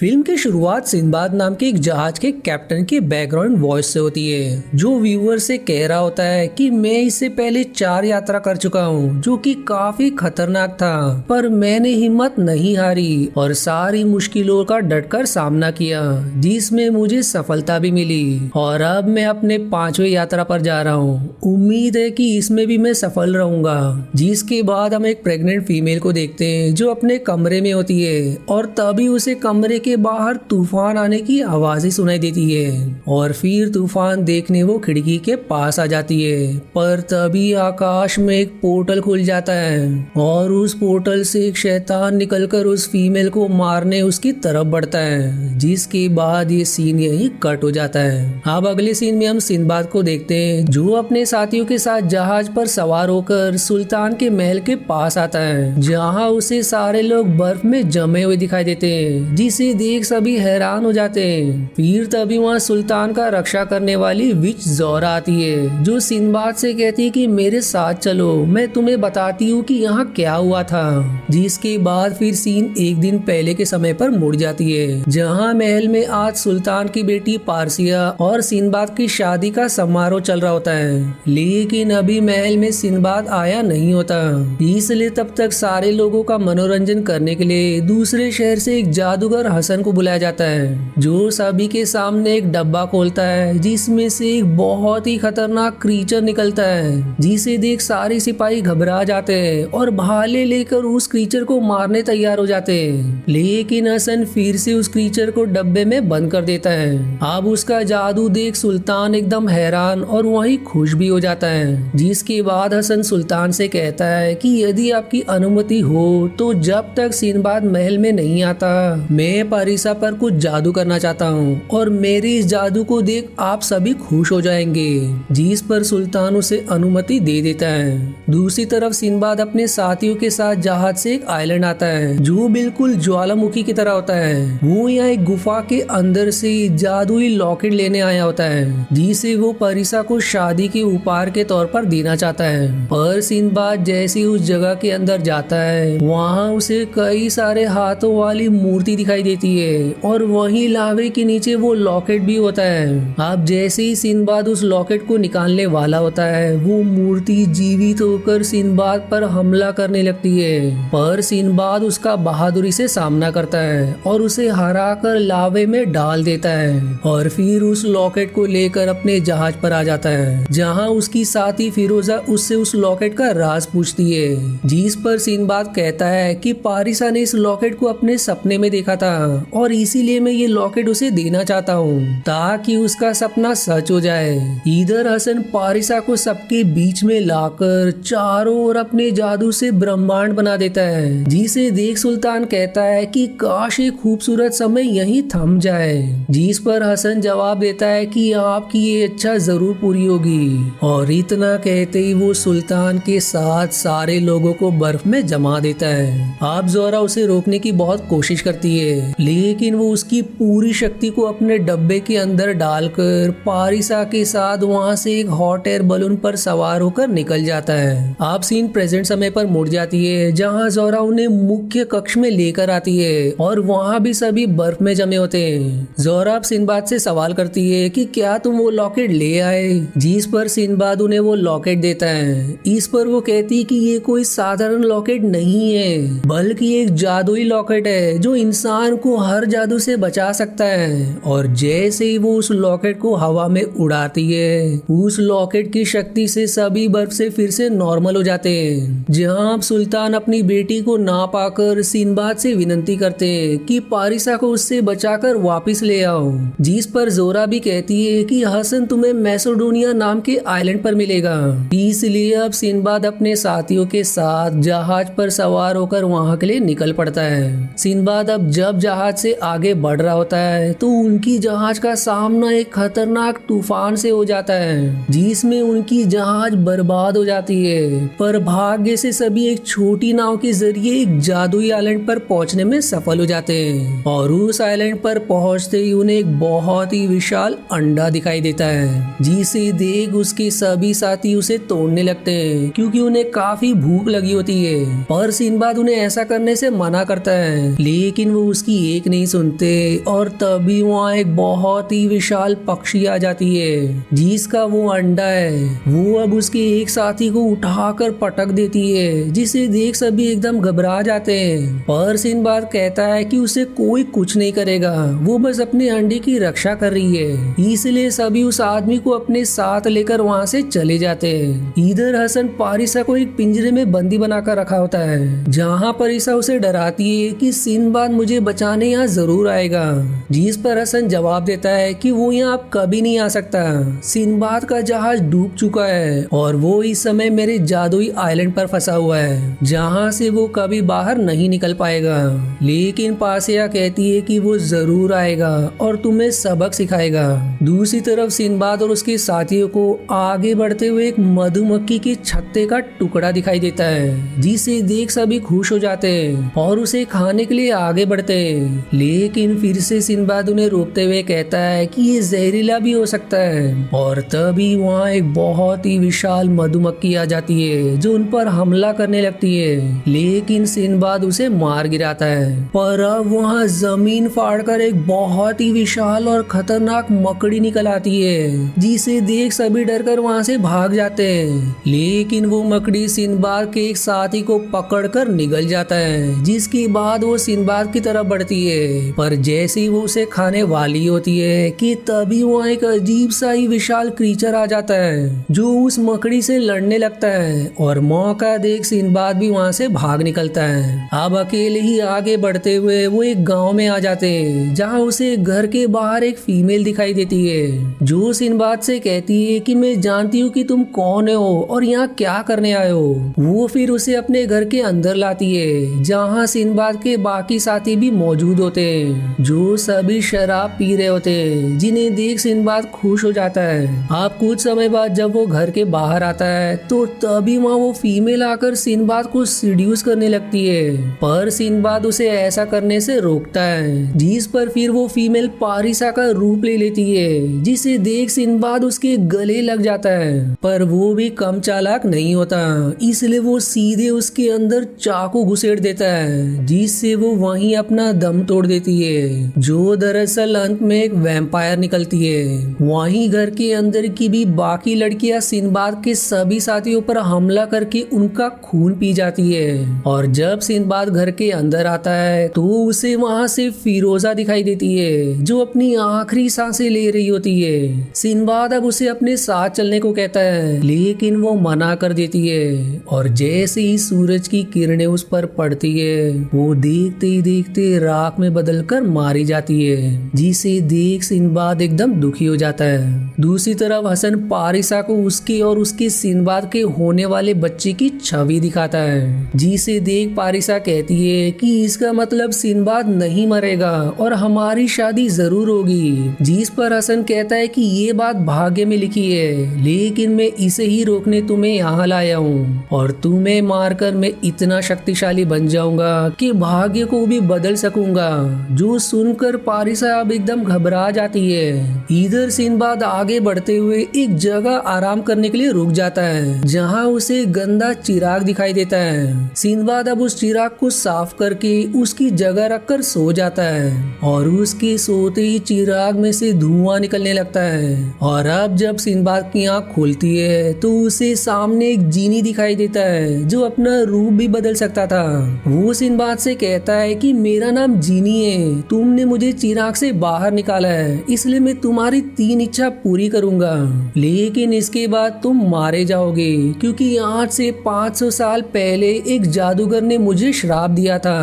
Film की शुरुआत Sinbad नाम के एक जहाज के कैप्टन की बैकग्राउंड वॉइस से होती है, जो व्यूअर से कह रहा होता है कि मैं इससे पहले 4 यात्रा कर चुका हूँ, जो कि काफी खतरनाक था, पर मैंने हिम्मत नहीं हारी और सारी मुश्किलों का डटकर सामना किया, जिसमें मुझे सफलता भी मिली और अब मैं अपने 5वें यात्रा पर जा रहा हूँ। उम्मीद है कि इसमें भी मैं सफल रहूंगा। जिसके बाद हम एक प्रेग्नेंट फीमेल को देखते हैं जो अपने कमरे में होती है और तभी उसे कमरे के बाहर तूफान आने की आवाजें सुनाई देती है और फिर तूफान देखने वो खिड़की के पास आ जाती है। पर तभी आकाश में एक पोर्टल खुल जाता है और उस पोर्टल से एक शैतान निकलकर उस फीमेल को मारने उसकी तरफ बढ़ता है। जिसके बाद ये सीन यही कट हो जाता है। अब अगले सीन में हम सिंबाद को देखते हैं जो अपने साथियों के साथ जहाज पर सवार होकर सुल्तान के महल के पास आता है, जहाँ उसे सारे लोग बर्फ में जमे हुए दिखाई देते हैं, जिसे देख सभी हैरान हो जाते हैं। फिर तभी वहाँ सुल्तान का रक्षा करने वाली विच जोरा आती है, जो सिंबाद से कहती है कि मेरे साथ चलो, मैं तुम्हें बताती हूँ कि यहाँ क्या हुआ था। जिसके बाद फिर सीन एक दिन पहले के समय पर मुड़ जाती है, जहाँ महल में आज सुल्तान की बेटी पारसिया और सिंबाद की शादी का समारोह चल रहा होता है। लेकिन अभी महल में सिंबाद आया नहीं होता, इसलिए तब तक सारे लोगों का मनोरंजन करने के लिए दूसरे शहर से एक जादूगर हसन को बुलाया जाता है, जो सभी के सामने एक डब्बा खोलता है, जिसमें से एक बहुत ही खतरनाक क्रीचर निकलता है, जिसे देख सारे सिपाही घबरा जाते हैं और भाले लेकर उस क्रीचर को मारने तैयार हो जाते हैं। लेकिन हसन फिर से उस क्रीचर को डब्बे में बंद कर देता है। अब उसका जादू देख सुल्तान एकदम हैरान और वहीं खुश भी हो जाता है। जिसके बाद हसन सुल्तान से कहता है कि यदि आपकी अनुमति हो तो जब तक सिंबाद महल में नहीं आता, मैं पारिसा पर कुछ जादू करना चाहता हूँ और मेरे इस जादू को देख आप सभी खुश हो जाएंगे। जिस पर सुल्तान उसे अनुमति दे देता है। दूसरी तरफ सिंबाद अपने साथियों के साथ जहाज से एक आइलैंड आता है, जो बिल्कुल ज्वालामुखी की तरह होता है। वो यहाँ एक गुफा के अंदर से जादुई लॉकेट लेने आया होता है, जिसे वो परिसा को शादी के उपहार के तौर पर देना चाहता है। पर सिंबाद जैसे उस जगह के अंदर जाता है, वहाँ उसे कई सारे हाथों वाली मूर्ति दिखाई देती है और वहीं लावे के नीचे वो लॉकेट भी होता है। अब जैसे ही सिंबाद उस लॉकेट को निकालने वाला होता है, वो मूर्ति जीवित होकर सिंबाद पर हमला करने लगती है। पर सिंबाद उसका बहादुरी से सामना करता है और उसे हराकर लावे में डाल देता है और फिर उस लॉकेट को लेकर अपने जहाज पर आ जाता है, जहाँ उसकी साथी फिरोजा उससे उस लॉकेट का राज पूछती है। जिस पर सिंबाद कहता है कि पारिसा ने इस लॉकेट को अपने सपने में देखा था और इसीलिए मैं ये लॉकेट उसे देना चाहता हूँ ताकि उसका सपना सच हो जाए। इधर हसन पारिसा को सबके बीच में लाकर चारों ओर अपने जादू से ब्रह्मांड बना देता है, जिसे देख सुल्तान कहता है कि काश ये खूबसूरत समय यहीं थम जाए। जिस पर हसन जवाब देता है कि आपकी ये इच्छा जरूर पूरी होगी। और इतना कहते ही वो सुल्तान के साथ सारे लोगों को बर्फ में जमा देता है। अब जोरा उसे रोकने की बहुत कोशिश करती है, लेकिन वो उसकी पूरी शक्ति को अपने डब्बे के अंदर डालकर पारिसा के साथ वहाँ से एक हॉट एयर बलून पर सवार होकर निकल जाता है। आप सीन प्रेजेंट समय पर मुड़ जाती है, जहाँ जोरा उन्हें मुख्य कक्ष में लेकर आती है और वहाँ भी सभी बर्फ में जमे होते हैं। जोरा अब सिंबाद से सवाल करती है कि क्या तुम वो लॉकेट ले आए, जिस पर सिंबाद उन्हें वो लॉकेट देता है। इस पर वो कहती है कि ये कोई साधारण लॉकेट नहीं है, बल्कि एक जादुई लॉकेट है जो इंसान को हर जादू से बचा सकता है। और जैसे ही वो उस लॉकेट को हवा में उड़ाती है, उस लॉकेट की शक्ति से सभी बर्फ से फिर से नॉर्मल हो जाते हैं। जहाँ अब सुल्तान अपनी बेटी को ना पाकर सिंबाद से विनती करते हैं कि पारिसा को उससे बचाकर वापस ले आओ। जिस पर जोरा भी कहती है कि हसन तुम्हें मैसेडोनिया नाम के आइलैंड पर मिलेगा। इसलिए अब सिंबाद अपने साथियों के साथ जहाज पर सवार होकर वहाँ के लिए निकल पड़ता है। सिंबाद अब जब जहाज से आगे बढ़ रहा होता है तो उनकी जहाज का सामना एक खतरनाक तूफान से हो जाता है, जिसमें उनकी जहाज बर्बाद हो जाती है। पर भाग्य से सभी एक छोटी नाव के जरिए एक जादुई आइलैंड पर पहुंचने में सफल हो जाते हैं और उस आइलैंड पर पहुंचते ही उन्हें एक बहुत ही विशाल अंडा दिखाई देता है, जिसे देख उसके सभी साथी उसे तोड़ने लगते हैं क्योंकि उन्हें काफी भूख लगी होती है। पर सिंबाद उन्हें ऐसा करने से मना करता है, लेकिन वो उसकी एक नहीं सुनते और तभी वहाँ एक बहुत ही विशाल पक्षी आ जाती है जिसका वो अंडा है। वो अब उसके एक साथी को उठाकर पटक देती है जिसे देख सभी एकदम घबरा जाते हैं। पर सिंबाद कहता है कि उसे कोई कुछ नहीं करेगा, वो बस अपने अंडे की रक्षा कर रही है। इसलिए सभी उस आदमी को अपने साथ लेकर वहाँ से चले जाते हैं। इधर हसन पारिसा को एक पिंजरे में बंदी बनाकर रखा होता है जहाँ पारिसा उसे डराती है कि सिंबाद मुझे बचाने यहाँ जरूर आएगा, जिस पर हसन जवाब देता है कि वो यहाँ अब कभी नहीं आ सकता। सिंबाद का जहाज डूब चुका है और वो इस समय मेरे जादुई आइलैंड पर फंसा हुआ है जहाँ से वो कभी बाहर नहीं निकल पाएगा। लेकिन पासिया कहती है कि वो जरूर आएगा और तुम्हें सबक सिखाएगा। दूसरी तरफ सिंबाद और उसके साथियों को आगे बढ़ते हुए एक मधुमक्खी के छत्ते का टुकड़ा दिखाई देता है जिसे देख सभी खुश हो जाते हैं और उसे खाने के लिए आगे बढ़ते हैं। लेकिन फिर से सिंबाद उन्हें रोकते हुए कहता है कि ये जहरीला भी हो सकता है। और तभी वहाँ एक बहुत ही विशाल मधुमक्खी आ जाती है जो उन पर हमला करने लगती है, लेकिन सिंबाद उसे मार गिराता है। पर अब वहाँ जमीन फाड़कर एक बहुत ही विशाल और खतरनाक मकड़ी निकल आती है जिसे देख सभी डरकर वहाँ से भाग जाते हैं। लेकिन वो मकड़ी सिंबाद के एक साथी को पकड़कर निगल जाता है, जिसके बाद वो सिंबाद की तरफ बढ़ती है। पर जैसे ही वो उसे खाने वाली होती है कि तभी वहाँ एक अजीब सा ही विशाल क्रीचर आ जाता है जो उस मकड़ी से लड़ने लगता है और मौका देख सिंबाद भी वहाँ से भाग निकलता है। अब अकेले ही आगे बढ़ते हुए वो एक गांव में आ जाते हैं जहाँ उसे घर के बाहर एक फीमेल दिखाई देती है जो सिंबाद से कहती है कि मैं जानती हूँ कि तुम कौन हो और यहाँ क्या करने आए हो। वो फिर उसे अपने घर के अंदर लाती है जहाँ सिंबाद के बाकी साथी भी मौजूद होते हैं जो सभी शराब पी रहे होते हैं, जिन्हें देख सिंबाद खुश हो जाता है। अब कुछ समय बाद जब वो घर के बाहर आता है तो तभी वहाँ वो फीमेल आकर सिंबाद को सीड्यूस करने लगती है, पर सिंबाद उसे ऐसा करने से रोकता है, जिस पर फिर वो फीमेल पारिसा का रूप ले लेती है जिसे देख सिंबाद उसके गले लग जाता है। पर वो भी कम चालाक नहीं होता, इसलिए वो सीधे उसके अंदर चाकू घुसेड़ देता है जिससे वो वहीं अपना दम तोड़ देती है, जो दरअसल अंत में एक वैम्पायर निकलती है। वहीं घर के अंदर की भी बाकी लड़कियां सिंबाद के सभी साथियों पर हमला करके उनका खून पी जाती है। और जब सिंबाद घर के अंदर आता है तो उसे वहां से फिरोजा दिखाई देती है जो अपनी आखिरी सांसें ले रही होती है। सिंबाद अब उसे अपने साथ चलने को कहता है, लेकिन वो मना कर देती है। और जैसे ही सूरज की किरणें उस पर पड़ती है वो देखते ही देखते राख में बदलकर मारी जाती है, जिसे देख सिंबाद एकदम दुखी हो जाता है। दूसरी तरफ हसन पारिसा को उसके और उसके सिंबाद के होने वाले बच्चे की छवि दिखाता है, जिसे देख पारिसा कहती है कि इसका मतलब सिंबाद नहीं मरेगा और हमारी शादी जरूर होगी। जिस पर हसन कहता है कि ये बात भाग्य में लिखी है, लेकिन मैं इसे ही रोकने तुम्हें यहाँ लाया हूँ और तुम्हें मारकर मैं इतना शक्तिशाली बन जाऊंगा कि भाग्य को भी बदल सकूंगा। जो सुनकर पारिसा अब एकदम घबरा जाती है। इधर सिंबाद आगे बढ़ते हुए एक जगह आराम करने के लिए रुक जाता है जहाँ उसे गंदा चिराग दिखाई देता है। सिंबाद अब उस चिराग को साफ करके उसकी जगह रखकर सो जाता है और उसके सोते ही चिराग में से धुआं निकलने लगता है। और अब जब सिंबाद की आंख खुलती है तो उसे सामने एक जीनी दिखाई देता है जो अपना रूप भी बदल सकता था। वो सिंबाद से कहता है कि मेरा नाम जीनी है, तुमने मुझे चिराग से बाहर निकाला है, इसलिए मैं तुम्हारी 3 इच्छा पूरी करूंगा, लेकिन इसके बाद तुम मारे जाओगे क्योंकि आज से 500 साल पहले एक जादूगर ने मुझे श्राप दिया था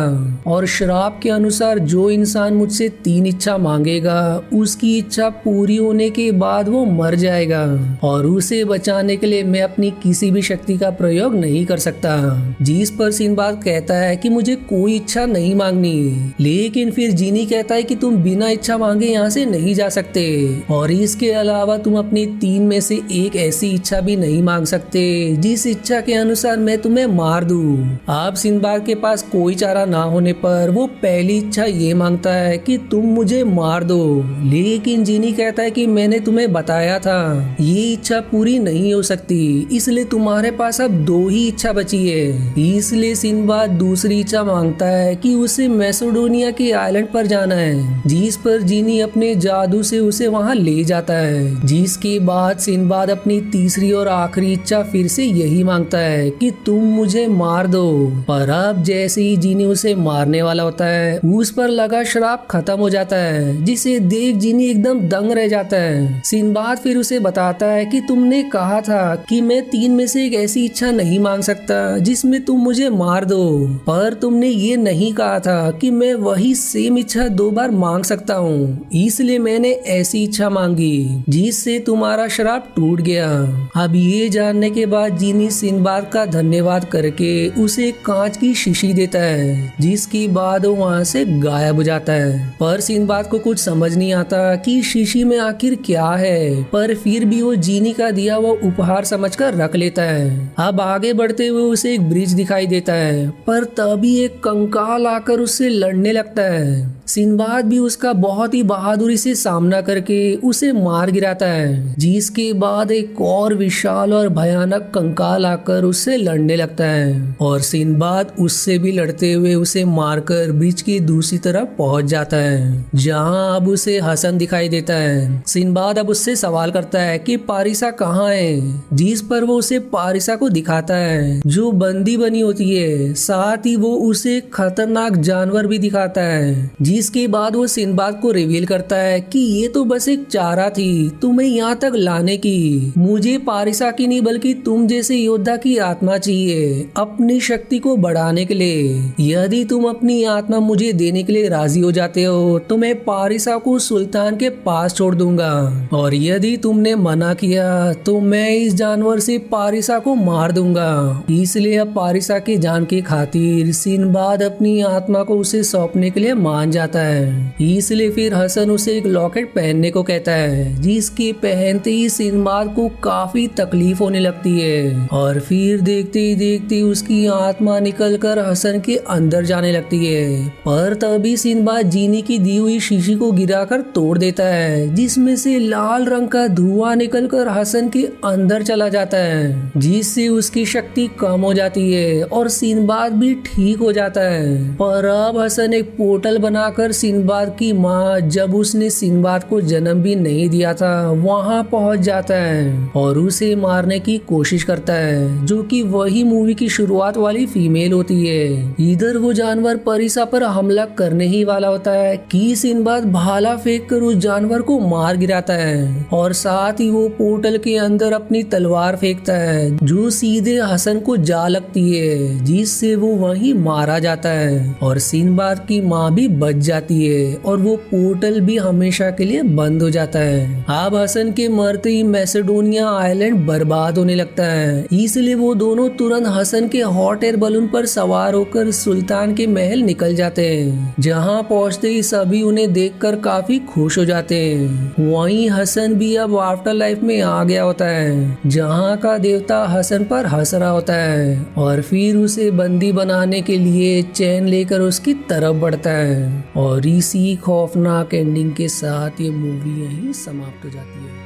और श्राप के अनुसार जो इंसान मुझसे 3 इच्छा मांगेगा उसकी इच्छा पूरी होने के बाद वो मर जाएगा और उसे बचाने के लिए मैं अपनी किसी भी शक्ति का प्रयोग नहीं कर सकता। जिस पर सिंबाद कहता है कि मुझे कोई इच्छा नहीं मांगनी, लेकिन फिर जीनी कहता है कि तुम बिना इच्छा मांगे यहाँ से नहीं जा सकते और इसके अलावा तुम अपनी 3 में से एक ऐसी इच्छा भी नहीं मांग सकते जिस इच्छा के अनुसार मैं तुम्हें मार दूं। अब सिंबाद के पास कोई चारा ना होने पर वो पहली इच्छा ये मांगता है कि तुम मुझे मार दो, लेकिन जीनी कहता है कि मैंने तुम्हें बताया था ये इच्छा पूरी नहीं हो सकती, इसलिए तुम्हारे पास अब 2 ही इच्छा बची है। इसलिए सिंबाद दूसरी इच्छा मांगता है कि उसे मैसेडोनिया मैसेडोनिया के आइलैंड पर जाना है, जिस पर जीनी अपने जादू से उसे वहां ले जाता है। जिसके बाद सिंबाद अपनी तीसरी और आखिरी इच्छा फिर से यही मांगता है कि तुम मुझे मार दो। पर अब जैसे ही जीनी उसे मारने वाला होता है, उस पर लगा श्राप खत्म हो जाता है, जिसे देख जीनी एकदम दंग रह जाता है। सिंबाद फिर उसे बताता है कि तुमने कहा था कि मैं 3 में से एक ऐसी इच्छा नहीं मांग सकता जिसमें तुम मुझे मार दो, पर तुमने ये नहीं कहा था कि मैं वही सेम इच्छा 2 बार मांग सकता हूँ, इसलिए मैंने ऐसी इच्छा मांगी जिससे तुम्हारा श्राप टूट गया। अब ये जानने के बाद जीनी सिंबाद का धन्यवाद करके उसे कांच की शीशी देता है, जिसके बाद वो वहाँ से गायब हो जाता है। पर सिंबाद को कुछ समझ नहीं आता कि शीशी में आखिर क्या है, पर फिर भी वो जीनी का दिया वो उपहार समझकर रख लेता है। अब आगे बढ़ते हुए उसे एक ब्रिज दिखाई देता है, पर तभी एक कंकाल आकर उससे लड़ने लगता है। सिंबाद भी उसका बहुत ही बहादुरी से सामना करके उसे मार गिराता है, जिसके बाद एक और विशाल और भयानक कंकाल आकर उससे लड़ने लगता है और सिंबाद उससे भी लड़ते हुए उसे मारकर ब्रिज की दूसरी तरफ पहुंच जाता है, जहां अब उसे हसन दिखाई देता है। सिंबाद अब उससे सवाल करता है कि पारिसा कहाँ है, जिस पर वो उसे पारिसा को दिखाता है जो बंदी बनी होती है। साथ ही वो उसे खतरनाक जानवर भी दिखाता है, जिसके बाद वो सिंबाद को रिवील करता है कि ये तो बस एक चारा थी तुम्हें यहाँ तक लाने की। मुझे पारिसा की नहीं बल्कि तुम जैसे योद्धा की आत्मा चाहिए अपनी शक्ति को बढ़ाने के लिए। यदि तुम अपनी आत्मा मुझे देने के लिए राजी हो जाते हो तो मैं पारिसा को सुल्तान के पास छोड़ दूंगा, और यदि तुमने मना किया तो मैं इस जानवर से पारिसा को मार दूंगा। इसलिए अब पारिसा की जान की खातिर सिंबाद अपनी आत्मा को उसे सौंपने के लिए मान जाता है। इसलिए फिर हसन उसे एक लॉकेट पहनने को कहता है, जिसके पहनते ही सिंबाद को काफी तकलीफ होने लगती है और फिर देखते ही देखते उसकी आत्मा निकलकर हसन के अंदर जाने लगती है। पर तभी सिंबाद जीनी की दी हुई शीशी को गिराकर तोड़ देता है, जिसमें से लाल रंग का धुआं निकलकर हसन के अंदर चला जाता है, जिससे उसकी शक्ति कम हो जाती है और सिंबाद भी ठीक हो जाता है। पर अब हसन एक पोर्टल बनाकर सिंबाद की माँ, जब उसने सिंबाद को जन्म भी नहीं दिया था, वहाँ पहुँच जाता है और उसे मारने की कोशिश करता है, जो कि वही मूवी की शुरुआत वाली फीमेल होती है। इधर वो जानवर परिसा पर हमला करने ही वाला होता है कि सिंबाद भाला फेंक कर उस जानवर को मार गिराता है और साथ ही वो पोर्टल के अंदर अपनी तलवार फेंकता है, जो सीधे हसन को जा लगती है, जिससे वो वहीं मारा जाता है और सिंबाद की माँ भी बच जाती है और वो पोर्टल भी हमेशा के लिए बंद हो जाता है। अब हसन के मरते ही मैसेडोनिया आइलैंड बर्बाद होने लगता है, इसलिए वो दोनों तुरंत हसन के हॉट एयर बलून पर सवार होकर सुल्तान के महल निकल जाते हैं, जहाँ पहुँचते ही सभी उन्हें देखकर काफी खुश हो जाते हैं। वहीं हसन भी अब आफ्टर लाइफ में आ गया होता है, जहाँ का देवता हसन पर हंस रहा होता है और फिर उसे बंदी बनाने के लिए चैन लेकर उसकी तरफ बढ़ता है। और इसी खौफनाक एंडिंग के साथ ये मूवी यहीं समाप्त हो जाती है।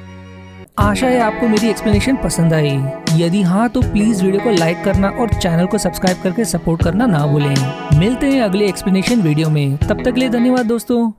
आशा है आपको मेरी एक्सप्लेनेशन पसंद आई। यदि हाँ तो प्लीज वीडियो को लाइक करना और चैनल को सब्सक्राइब करके सपोर्ट करना ना भूलें। मिलते हैं अगले एक्सप्लेनेशन वीडियो में, तब तक के लिए धन्यवाद दोस्तों।